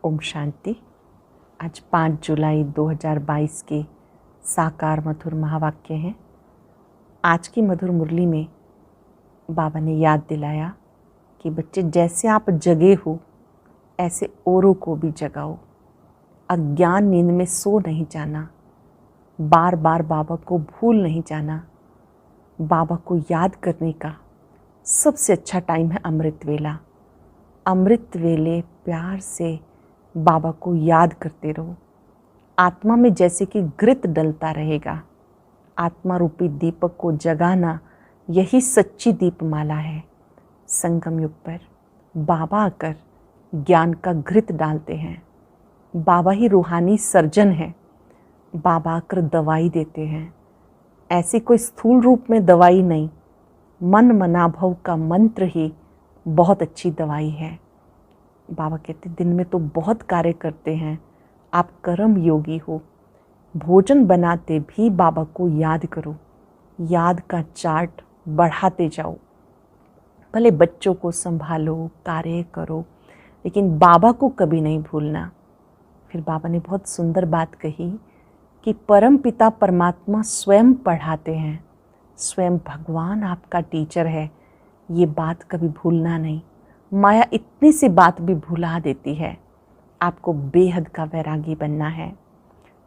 ओम शांति। आज 5 जुलाई 2022 के साकार मधुर महावाक्य हैं। आज की मधुर मुरली में बाबा ने याद दिलाया कि बच्चे, जैसे आप जगे हो ऐसे औरों को भी जगाओ। अज्ञान नींद में सो नहीं जाना, बार बार बाबा को भूल नहीं जाना। बाबा को याद करने का सबसे अच्छा टाइम है अमृत वेला। अमृत वेले प्यार से बाबा को याद करते रहो। आत्मा में जैसे कि घृत डलता रहेगा। आत्मा रूपी दीपक को जगाना यही सच्ची दीपमाला है। संगम युग पर बाबा आकर ज्ञान का घृत डालते हैं। बाबा ही रूहानी सर्जन है। बाबा आकर दवाई देते हैं। ऐसी कोई स्थूल रूप में दवाई नहीं, मन मनाभव का मंत्र ही बहुत अच्छी दवाई है। बाबा कहते दिन में तो बहुत कार्य करते हैं, आप कर्म योगी हो। भोजन बनाते भी बाबा को याद करो। याद का चार्ट बढ़ाते जाओ। भले बच्चों को संभालो, कार्य करो, लेकिन बाबा को कभी नहीं भूलना। फिर बाबा ने बहुत सुंदर बात कही कि परम पिता परमात्मा स्वयं पढ़ाते हैं। स्वयं भगवान आपका टीचर है। ये बात कभी भूलना नहीं। माया इतनी सी बात भी भुला देती है। आपको बेहद का वैरागी बनना है।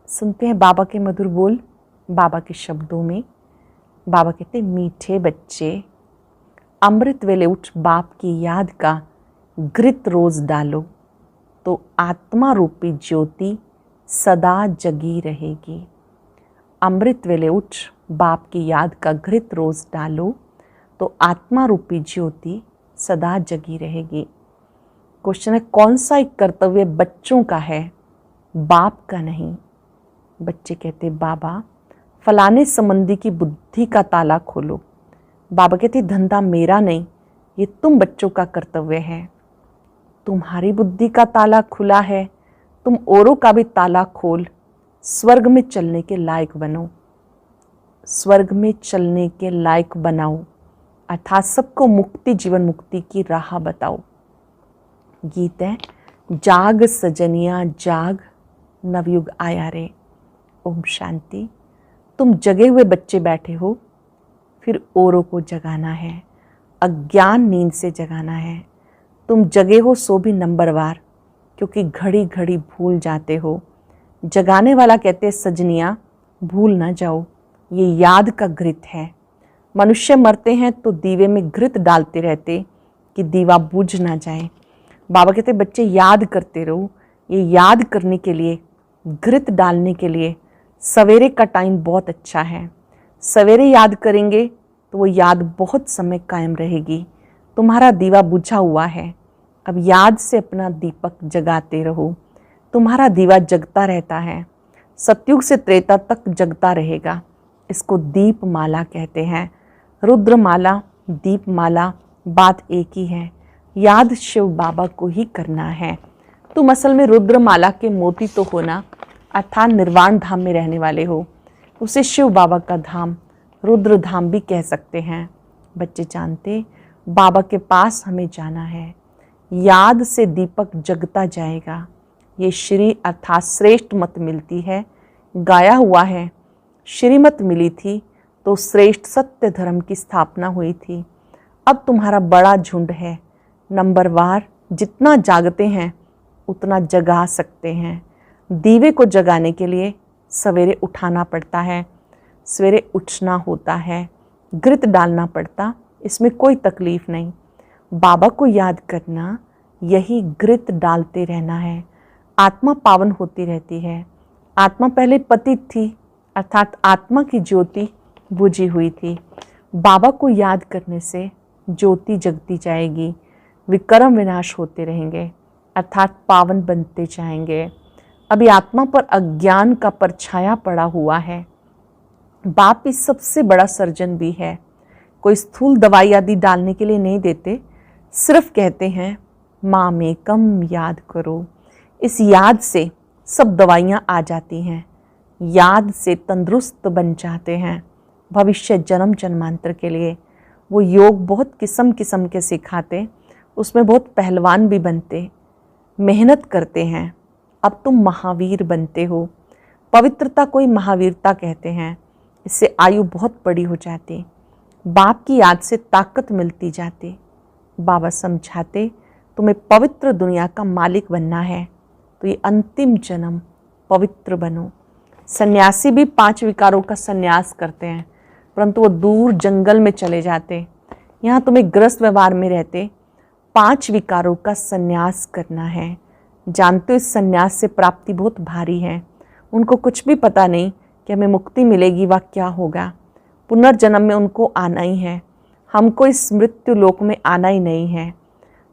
सुनते हैं बाबा के मधुर बोल, बाबा के शब्दों में। बाबा कहते मीठे बच्चे, अमृत वेले उठ बाप की याद का घृत रोज डालो, तो आत्मा रूपी ज्योति सदा जगी रहेगी। अमृत वेले उठ बाप की याद का घृत रोज डालो, तो आत्मा रूपी ज्योति सदा जगी रहेगी। क्वेश्चन है, कौन सा एक कर्तव्य बच्चों का है, बाप का नहीं? बच्चे कहते बाबा फलाने संबंधी की बुद्धि का ताला खोलो। बाबा कहते धंधा मेरा नहीं, ये तुम बच्चों का कर्तव्य है। तुम्हारी बुद्धि का ताला खुला है, तुम औरों का भी ताला खोल स्वर्ग में चलने के लायक बनो। स्वर्ग में चलने के लायक बनाओ, अर्थात सबको मुक्ति, जीवन मुक्ति की राह बताओ। गीत है, जाग सजनिया जाग, नवयुग आया रे। ओम शांति। तुम जगे हुए बच्चे बैठे हो, फिर औरों को जगाना है। अज्ञान नींद से जगाना है। तुम जगे हो सो भी नंबरवार, क्योंकि घड़ी घड़ी भूल जाते हो। जगाने वाला कहते सजनिया भूल ना जाओ, ये याद का घृत है। मनुष्य मरते हैं तो दीवे में घृत डालते रहते कि दीवा बुझ ना जाए। बाबा कहते बच्चे याद करते रहो। ये याद करने के लिए, घृत डालने के लिए सवेरे का टाइम बहुत अच्छा है। सवेरे याद करेंगे तो वो याद बहुत समय कायम रहेगी। तुम्हारा दीवा बुझा हुआ है, अब याद से अपना दीपक जगाते रहो। तुम्हारा दीवा जगता रहता है, सतयुग से त्रेता तक जगता रहेगा। इसको दीप माला कहते हैं। रुद्रमाला, दीपमाला, बात एक ही है। याद शिव बाबा को ही करना है। तुम असल में रुद्रमाला के मोती तो हो ना, अर्थात निर्वाण धाम में रहने वाले हो। उसे शिव बाबा का धाम, रुद्र धाम भी कह सकते हैं। बच्चे जानते बाबा के पास हमें जाना है। याद से दीपक जगता जाएगा। ये श्री अर्थात श्रेष्ठ मत मिलती है। गाया हुआ है, श्रीमत मिली थी तो श्रेष्ठ सत्य धर्म की स्थापना हुई थी। अब तुम्हारा बड़ा झुंड है, नंबरवार जितना जागते हैं उतना जगा सकते हैं। दीवे को जगाने के लिए सवेरे उठाना पड़ता है, सवेरे उठना होता है, घृत डालना पड़ता, इसमें कोई तकलीफ नहीं। बाबा को याद करना, यही घृत डालते रहना है। आत्मा पावन होती रहती है। आत्मा पहले पतित थी, अर्थात आत्मा की ज्योति बुझी हुई थी। बाबा को याद करने से ज्योति जगती जाएगी। विक्रम विनाश होते रहेंगे, अर्थात पावन बनते जाएंगे। अभी आत्मा पर अज्ञान का परछाया पड़ा हुआ है। बाप ही सबसे बड़ा सर्जन भी है। कोई स्थूल दवाई आदि डालने के लिए नहीं देते, सिर्फ कहते हैं माँ में कम याद करो। इस याद से सब दवाइयाँ आ जाती हैं। याद से तंदुरुस्त बन जाते हैं भविष्य जन्म जन्मांतर के लिए। वो योग बहुत किस्म किस्म के सिखाते, उसमें बहुत पहलवान भी बनते। मेहनत करते हैं, अब तुम महावीर बनते हो। पवित्रता को ही महावीरता कहते हैं। इससे आयु बहुत बड़ी हो जाती, बाप की याद से ताकत मिलती जाती। बाबा समझाते तुम्हें पवित्र दुनिया का मालिक बनना है तो ये अंतिम जन्म पवित्र बनो। सन्यासी भी 5 विकारों का सन्यास करते हैं, परंतु वो दूर जंगल में चले जाते। यहाँ तुम्हें गृहस्थ व्यवहार में रहते 5 विकारों का सन्यास करना है। जानते हो इस सन्यास से प्राप्ति बहुत भारी है। उनको कुछ भी पता नहीं कि हमें मुक्ति मिलेगी व क्या होगा। पुनर्जन्म में उनको आना ही है, हमको इस मृत्यु लोक में आना ही नहीं है।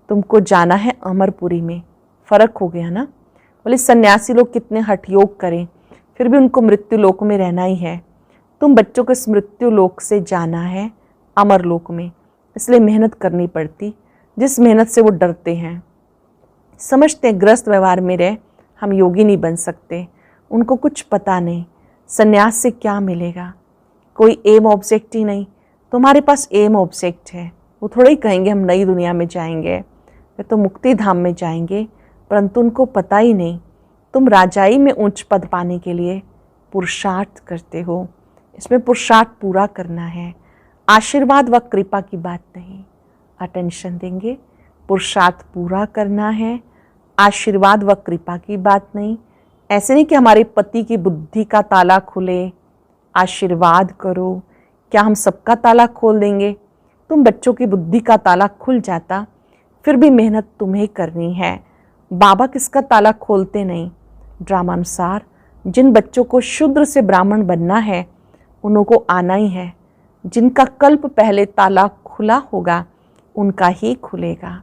तुमको जाना है अमरपुरी में। फर्क हो गया ना। बोले सन्यासी लोग कितने हठ योग करें फिर भी उनको मृत्यु लोक में रहना ही है। तुम बच्चों को इस मृत्यु लोक से जाना है अमर लोक में, इसलिए मेहनत करनी पड़ती, जिस मेहनत से वो डरते हैं। समझते हैं गृहस्थ व्यवहार में रह हम योगी नहीं बन सकते। उनको कुछ पता नहीं सन्यास से क्या मिलेगा, कोई एम ऑब्जेक्ट ही नहीं। तुम्हारे पास एम ऑब्जेक्ट है। वो थोड़ा ही कहेंगे हम नई दुनिया में जाएंगे, वे तो मुक्ति धाम में जाएंगे, परंतु उनको पता ही नहीं तुम राजाई में उच्च पद पाने के लिए पुरुषार्थ करते हो। इसमें पुरुषार्थ पूरा करना है, आशीर्वाद व कृपा की बात नहीं। अटेंशन देंगे, पुरुषार्थ पूरा करना है, आशीर्वाद व कृपा की बात नहीं। ऐसे नहीं कि हमारे पति की बुद्धि का ताला खुले, आशीर्वाद करो। क्या हम सबका ताला खोल देंगे? तुम बच्चों की बुद्धि का ताला खुल जाता, फिर भी मेहनत तुम्हें करनी है। बाबा किसका ताला खोलते नहीं। ड्रामानुसार जिन बच्चों को शूद्र से ब्राह्मण बनना है उनको आना ही है। जिनका कल्प पहले ताला खुला होगा उनका ही खुलेगा।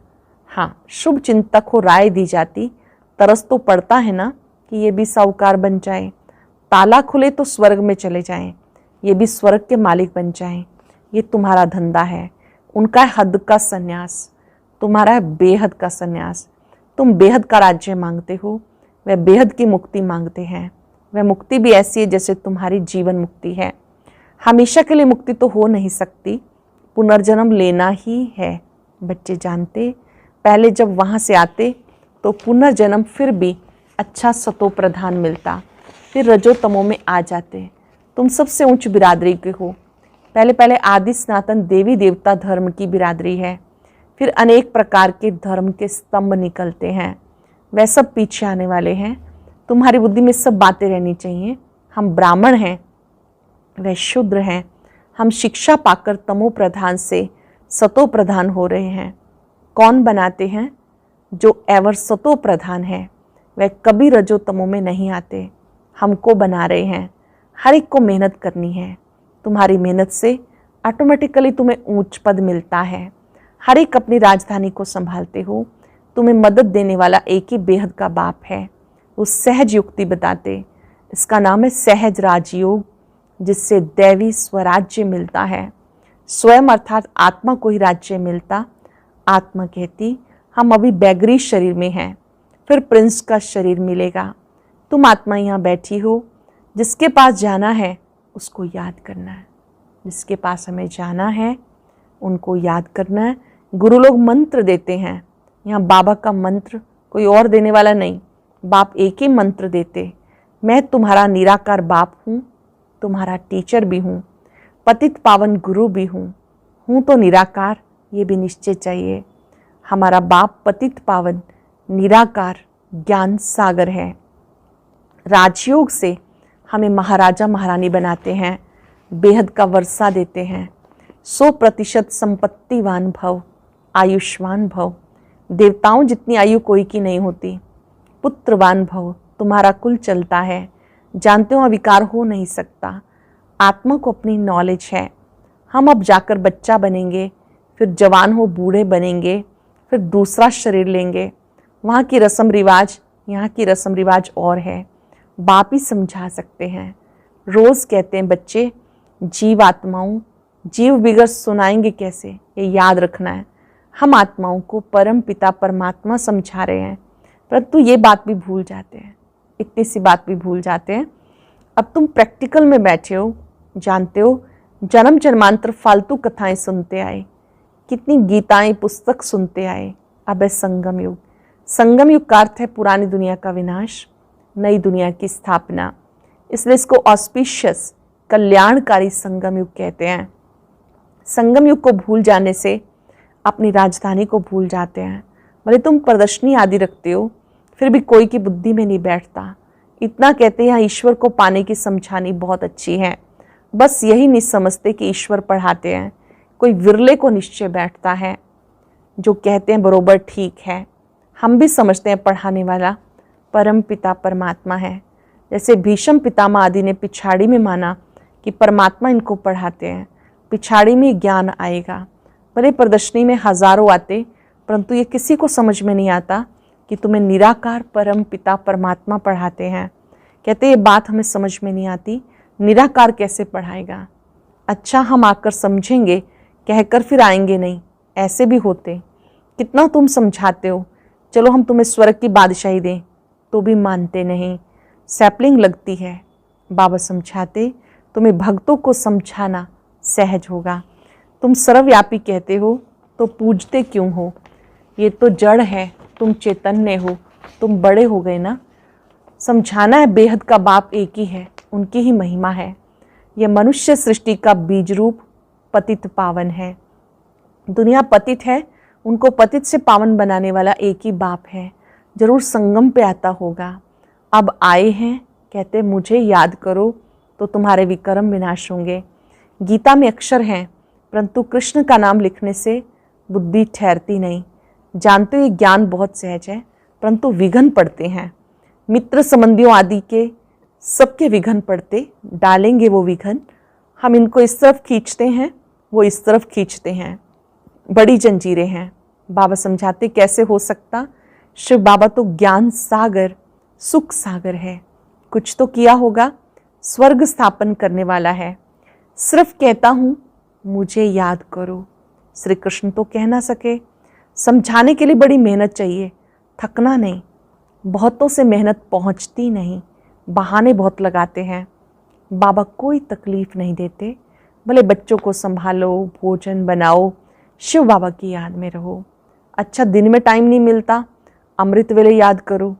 हाँ, शुभ चिंतक हो राय दी जाती, तरस तो पड़ता है ना कि ये भी साहूकार बन जाए, ताला खुले तो स्वर्ग में चले जाएं, ये भी स्वर्ग के मालिक बन जाएं। ये तुम्हारा धंधा है। उनका है हद का सन्यास, तुम्हारा है बेहद का सन्यास। तुम बेहद का राज्य मांगते हो, वह बेहद की मुक्ति मांगते हैं। वह मुक्ति भी ऐसी है जैसे तुम्हारी जीवन मुक्ति है। हमेशा के लिए मुक्ति तो हो नहीं सकती, पुनर्जन्म लेना ही है। बच्चे जानते पहले जब वहाँ से आते तो पुनर्जन्म फिर भी अच्छा सतो प्रधान मिलता, फिर रजो तमो में आ जाते। तुम सबसे उच्च बिरादरी के हो। पहले पहले आदि सनातन देवी देवता धर्म की बिरादरी है, फिर अनेक प्रकार के धर्म के स्तंभ निकलते हैं, वह सब पीछे आने वाले हैं। तुम्हारी बुद्धि में सब बातें रहनी चाहिए। हम ब्राह्मण हैं, वह शूद्र हैं। हम शिक्षा पाकर तमो प्रधान से सतो प्रधान हो रहे हैं। कौन बनाते हैं? जो एवर सतो प्रधान है, वह कभी रजो तमो में नहीं आते। हमको बना रहे हैं। हर एक को मेहनत करनी है। तुम्हारी मेहनत से ऑटोमेटिकली तुम्हें ऊंच पद मिलता है। हर एक अपनी राजधानी को संभालते हो। तुम्हें मदद देने वाला एक ही बेहद का बाप है। वो सहज युक्ति बताते, इसका नाम है सहज राजयोग, जिससे दैवी स्वराज्य मिलता है। स्वयं अर्थात आत्मा को ही राज्य मिलता। आत्मा कहती हम अभी बैगरी शरीर में हैं, फिर प्रिंस का शरीर मिलेगा। तुम आत्मा यहाँ बैठी हो, जिसके पास जाना है उसको याद करना है। जिसके पास हमें जाना है उनको याद करना है। गुरु लोग मंत्र देते हैं, यहाँ बाबा का मंत्र कोई और देने वाला नहीं, बाप एक ही मंत्र देते। मैं तुम्हारा निराकार बाप हूँ, तुम्हारा टीचर भी हूँ, पतित पावन गुरु भी हूँ तो निराकार, ये भी निश्चय चाहिए। हमारा बाप पतित पावन निराकार ज्ञान सागर है। राजयोग से हमें महाराजा महारानी बनाते हैं, बेहद का वर्षा देते हैं। 100% संपत्तिवान भव, आयुष्मान भव। देवताओं जितनी आयु कोई की नहीं होती। पुत्रवान भव, तुम्हारा कुल चलता है। जानते हो विकार हो नहीं सकता। आत्मा को अपनी नॉलेज है। हम अब जाकर बच्चा बनेंगे, फिर जवान हो बूढ़े बनेंगे, फिर दूसरा शरीर लेंगे। वहाँ की रस्म रिवाज, यहाँ की रस्म रिवाज और है। बाप ही समझा सकते हैं। रोज़ कहते हैं बच्चे, जीव आत्माओं, जीव बिगड़ सुनाएंगे कैसे, ये याद रखना है। हम आत्माओं को परम पिता परमात्मा समझा रहे हैं, परंतु ये बात भी भूल जाते हैं, इतनी सी बात भी भूल जाते हैं। अब तुम प्रैक्टिकल में बैठे हो, जानते हो जन्म जन्मांतर फालतू कथाएं सुनते आए, कितनी गीताएं पुस्तक सुनते आए। अब है संगम युग। संगम युग का अर्थ है पुरानी दुनिया का विनाश, नई दुनिया की स्थापना। इसलिए इसको ऑस्पिशियस, कल्याणकारी संगम युग कहते हैं। संगम युग को भूल जाने से अपनी राजधानी को भूल जाते हैं। भले तुम प्रदर्शनी आदि रखते हो, फिर भी कोई की बुद्धि में नहीं बैठता। इतना कहते हैं ईश्वर को पाने की समझानी बहुत अच्छी है, बस यही नहीं समझते कि ईश्वर पढ़ाते हैं। कोई विरले को निश्चय बैठता है जो कहते हैं बरोबर ठीक है। हम भी समझते हैं पढ़ाने वाला परम पिता परमात्मा है। जैसे भीष्म पितामह आदि ने पिछाड़ी में माना कि परमात्मा इनको पढ़ाते हैं, पिछाड़ी में ज्ञान आएगा। भले प्रदर्शनी में हजारों आते, परंतु ये किसी को समझ में नहीं आता कि तुम्हें निराकार परम पिता परमात्मा पढ़ाते हैं। कहते ये बात हमें समझ में नहीं आती, निराकार कैसे पढ़ाएगा। अच्छा हम आकर समझेंगे कहकर फिर आएंगे नहीं, ऐसे भी होते। कितना तुम समझाते हो, चलो हम तुम्हें स्वर्ग की बादशाही दें, तो भी मानते नहीं। सैपलिंग लगती है। बाबा समझाते तुम्हें भक्तों को समझाना सहज होगा। तुम सर्वव्यापी कहते हो तो पूजते क्यों हो? ये तो जड़ है, तुम चैतन्य हो, तुम बड़े हो गए ना। समझाना है बेहद का बाप एक ही है, उनकी ही महिमा है। यह मनुष्य सृष्टि का बीज रूप पतित पावन है। दुनिया पतित है, उनको पतित से पावन बनाने वाला एक ही बाप है। जरूर संगम पे आता होगा। अब आए हैं, कहते मुझे याद करो तो तुम्हारे विक्रम विनाश होंगे। गीता में अक्षर हैं, परंतु कृष्ण का नाम लिखने से बुद्धि ठहरती नहीं। जानते हो ये ज्ञान बहुत सहज है, परंतु विघ्न पड़ते हैं। मित्र संबंधियों आदि के सबके विघ्न पड़ते, डालेंगे वो विघ्न। हम इनको इस तरफ खींचते हैं, वो इस तरफ खींचते हैं। बड़ी जंजीरें हैं। बाबा समझाते कैसे हो सकता। शिव बाबा तो ज्ञान सागर, सुख सागर है। कुछ तो किया होगा, स्वर्ग स्थापन करने वाला है। सिर्फ कहता हूँ मुझे याद करो। श्री कृष्ण तो कह ना सके। समझाने के लिए बड़ी मेहनत चाहिए, थकना नहीं। बहुतों से मेहनत पहुँचती नहीं, बहाने बहुत लगाते हैं। बाबा कोई तकलीफ नहीं देते। भले बच्चों को संभालो, भोजन बनाओ, शिव बाबा की याद में रहो। अच्छा दिन में टाइम नहीं मिलता, अमृत वेले याद करो।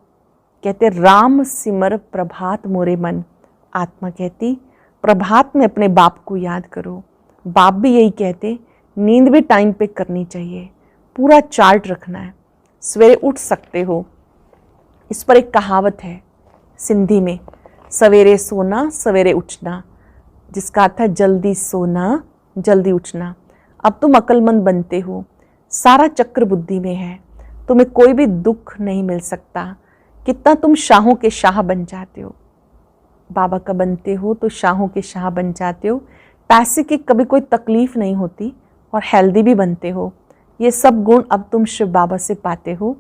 कहते राम सिमर प्रभात मोरे मन। आत्मा कहती प्रभात में अपने बाप को याद करो। बाप भी यही कहते, नींद भी टाइम पे करनी चाहिए। पूरा चार्ट रखना है। सवेरे उठ सकते हो। इस पर एक कहावत है सिंधी में, सवेरे सोना सवेरे उठना, जिसका अर्थ है जल्दी सोना जल्दी उठना। अब तुम अक्लमंद बनते हो, सारा चक्र बुद्धि में है, तुम्हें कोई भी दुख नहीं मिल सकता। कितना तुम शाहों के शाह बन जाते हो। बाबा का बनते हो तो शाहों के शाह बन जाते हो। पैसे की कभी कोई तकलीफ नहीं होती और हेल्दी भी बनते हो। ये सब गुण अब तुम शिव बाबा से पाते हो।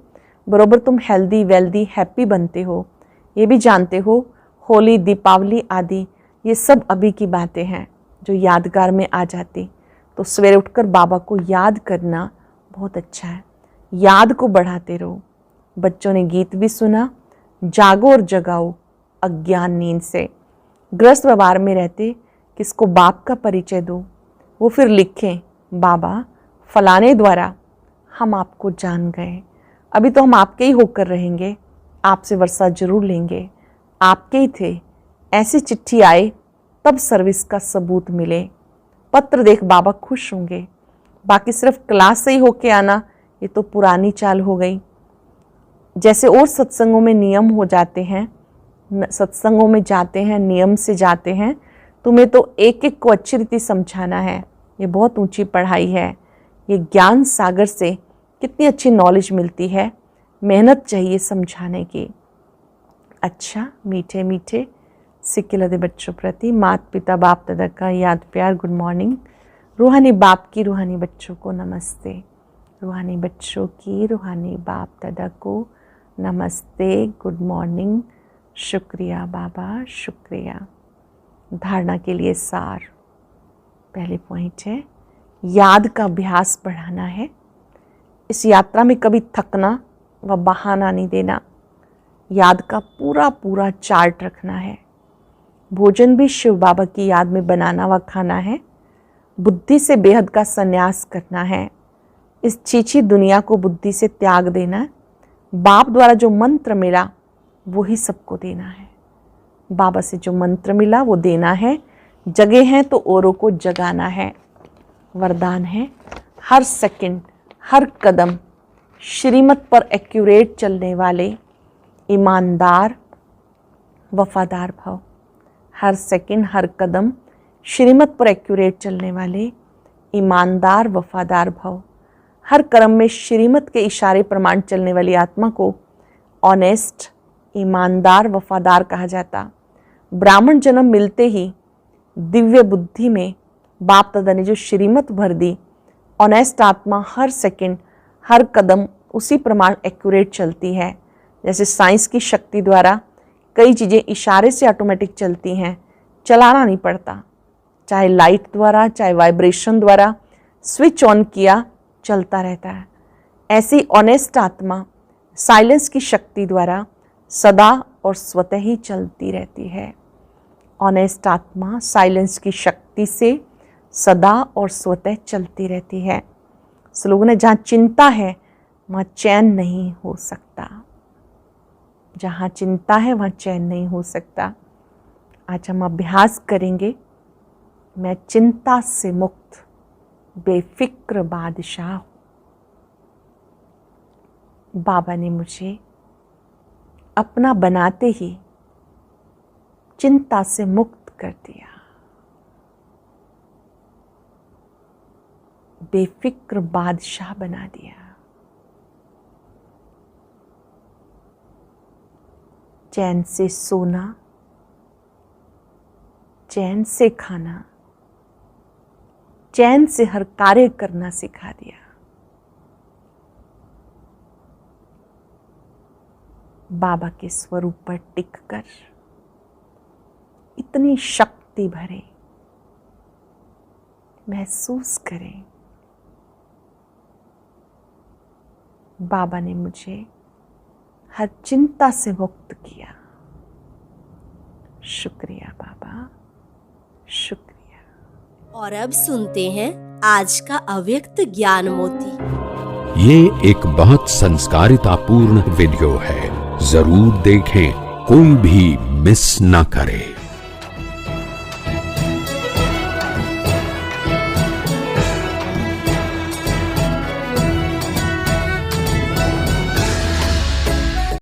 बरोबर तुम हेल्दी वेल्दी हैप्पी बनते हो। ये भी जानते हो होली दीपावली आदि ये सब अभी की बातें हैं जो यादगार में आ जाती। तो सवेरे उठकर बाबा को याद करना बहुत अच्छा है। याद को बढ़ाते रहो। बच्चों ने गीत भी सुना, जागो और जगाओ अज्ञान नींद से। ग्रस्त व्यवहार में रहते किसको बाप का परिचय दो, वो फिर लिखें बाबा फलाने द्वारा हम आपको जान गए। अभी तो हम आपके ही होकर रहेंगे, आपसे वर्षा जरूर लेंगे, आपके ही थे। ऐसी चिट्ठी आए तब सर्विस का सबूत मिले। पत्र देख बाबा खुश होंगे। बाकी सिर्फ क्लास से ही होके आना ये तो पुरानी चाल हो गई। जैसे और सत्संगों में नियम हो जाते हैं, सत्संगों में जाते हैं नियम से जाते हैं, तुम्हें तो एक एक को अच्छी रीति समझाना है। ये बहुत ऊंची पढ़ाई है। ये ज्ञान सागर से कितनी अच्छी नॉलेज मिलती है। मेहनत चाहिए समझाने की। अच्छा मीठे मीठे सिक्किलदे बच्चों प्रति माता पिता बाप दादा का याद प्यार गुड मॉर्निंग। रूहानी बाप की रूहानी बच्चों को नमस्ते। रूहानी बच्चों की रूहानी बाप दादा को नमस्ते, गुड मॉर्निंग। शुक्रिया बाबा, शुक्रिया। धारणा के लिए सार। पहले पॉइंट है याद का अभ्यास बढ़ाना है। इस यात्रा में कभी थकना व बहाना नहीं देना। याद का पूरा पूरा चार्ट रखना है। भोजन भी शिव बाबा की याद में बनाना व खाना है। बुद्धि से बेहद का संन्यास करना है। इस छीछी दुनिया को बुद्धि से त्याग देना। बाप द्वारा जो मंत्र मिला वो ही सबको देना है। बाबा से जो मंत्र मिला वो देना है। जगे हैं तो औरों को जगाना है। वरदान है, हर सेकंड हर कदम श्रीमत पर एक्यूरेट चलने वाले ईमानदार वफादार भव। हर सेकंड हर कदम श्रीमत पर एक्यूरेट चलने वाले ईमानदार वफादार भव। हर कर्म में श्रीमत के इशारे प्रमाण चलने वाली आत्मा को ऑनेस्ट ईमानदार वफादार कहा जाता। ब्राह्मण जन्म मिलते ही दिव्य बुद्धि में बाप दादा ने जो श्रीमत भर दी, ऑनेस्ट आत्मा हर सेकंड हर कदम उसी प्रमाण एक्यूरेट चलती है। जैसे साइंस की शक्ति द्वारा कई चीज़ें इशारे से ऑटोमेटिक चलती हैं, चलाना नहीं पड़ता। चाहे लाइट द्वारा चाहे वाइब्रेशन द्वारा स्विच ऑन किया चलता रहता है। ऐसी ऑनेस्ट आत्मा साइलेंस की शक्ति द्वारा सदा और स्वतः ही चलती रहती है। ऑनेस्ट आत्मा साइलेंस की शक्ति से सदा और स्वतः चलती रहती है। स्लोगन है, जहाँ चिंता है वहाँ चैन नहीं हो सकता। जहाँ चिंता है वहाँ चैन नहीं हो सकता। आज हम अभ्यास करेंगे, मैं चिंता से मुक्त बेफिक्र बादशाह हूँ। बाबा ने मुझे अपना बनाते ही चिंता से मुक्त कर दिया। बेफिक्र बादशाह बना दिया। चैन से सोना, चैन से खाना, चैन से हर कार्य करना सिखा दिया। बाबा के स्वरूप पर टिककर इतनी शक्ति भरे महसूस करें। बाबा ने मुझे हर चिंता से मुक्त किया। शुक्रिया बाबा, शुक्रिया। और अब सुनते हैं आज का अव्यक्त ज्ञान मोती। ये एक बहुत संस्कारितापूर्ण वीडियो है, जरूर देखें, कोई भी मिस ना करे।